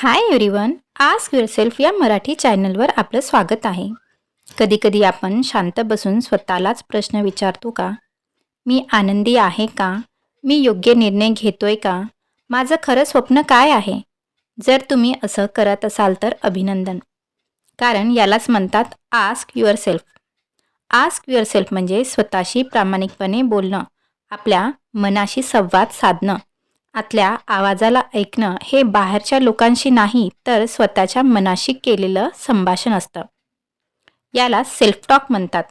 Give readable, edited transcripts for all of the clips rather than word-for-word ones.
Hi everyone, ask yourself या मराठी चॅनलवर आपलं स्वागत आहे. कधीकधी आपण शांत बसून स्वतःलाच प्रश्न विचारतो का? मी आनंदी आहे का? मी योग्य निर्णय घेतोय का? माझं खरं स्वप्न काय आहे? जर तुम्ही असं करत असाल तर अभिनंदन. कारण यालाच म्हणतात आस्क युअरसेल्फ. आस्क युअरसेल्फ म्हणजे स्वतःशी प्रामाणिकपणे बोलणं, आपल्या मनाशी संवाद साधणं, आतल्या आवाजाला ऐकणं हे बाहेरच्या लोकांशी नाही तर स्वतःच्या मनाशी केलेलं संभाषण असतं. याला सेल्फ टॉक म्हणतात.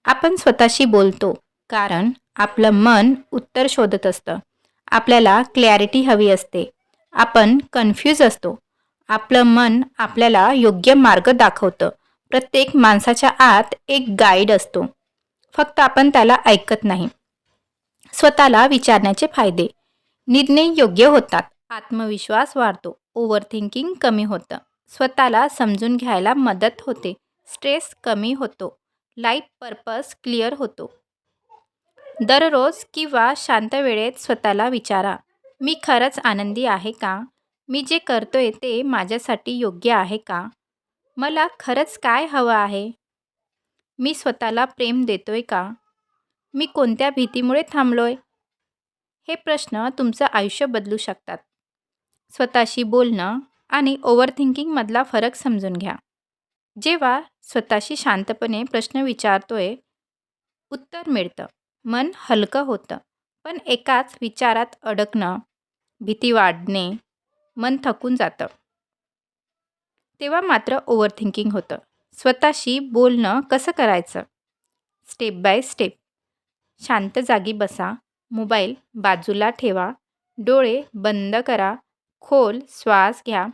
आपण स्वतःशी बोलतो कारण आपलं मन उत्तर शोधत असतं. आपल्याला क्लॅरिटी हवी असते. आपण कन्फ्यूज असतो. आपलं मन आपल्याला योग्य मार्ग दाखवतं. प्रत्येक माणसाच्या आत एक गाईड असतो. फक्त आपण त्याला ऐकत नाही. स्वतःला विचारण्याचे फायदे: निर्णय योग्य होतात, आत्मविश्वास वाढतो, ओव्हरथिंकिंग कमी होतं, स्वतःला समजून घ्यायला मदत होते, स्ट्रेस कमी होतो, लाईफ पर्पज क्लिअर होतो. दररोज किंवा शांत वेळेत स्वतःला विचारा, मी खरंच आनंदी आहे का? मी जे करतोय ते माझ्यासाठी योग्य आहे का? मला खरंच काय हवं आहे? मी स्वतःला प्रेम देतोय का? मी कोणत्या भीतीमुळे थांबलोय? हे प्रश्न तुमचं आयुष्य बदलू शकतात. स्वतःशी बोलणं आणि ओव्हरथिंकिंगमधला फरक समजून घ्या. जेव्हा स्वतःशी शांतपणे प्रश्न विचारतोय, उत्तर मिळतं, मन हलकं होतं. पण एकाच विचारात अडकणं, भीती वाढणे, मन थकून जातं. तेव्हा मात्र ओव्हरथिंकिंग होतं. स्वतःशी बोलणं कसं करायचं? Step by step. शांत जागी बसा, मोबाईल बाजूला ठेवा, डोळे बंद करा, खोल श्वास घ्या,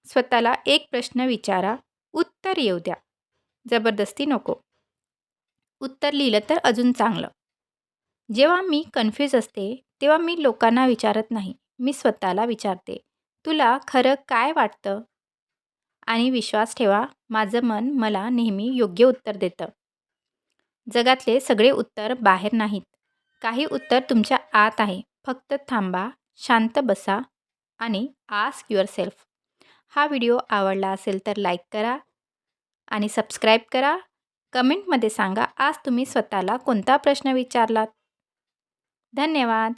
स्वतःला एक प्रश्न विचारा, उत्तर येऊ द्या. जबरदस्ती नको. उत्तर लिहिलं तर अजून चांगलं. जेव्हा मी कन्फ्यूज असते तेव्हा मी लोकांना विचारत नाही, मी स्वतःला विचारते, तुला खरं काय वाटतं? आणि विश्वास ठेवा, माझं मन मला नेहमी योग्य उत्तर देतं. जगातले सगळे उत्तर बाहेर नाहीत. काही उत्तर तुमच्या आत आहे. फक्त थांबा, शांत बसा आणि आस्क युअरसेल्फ. हा व्हिडिओ आवडला असेल तर लाईक करा आणि सबस्क्राईब करा. कमेंटमध्ये सांगा आज तुम्ही स्वतःला कोणता प्रश्न विचारलात. धन्यवाद.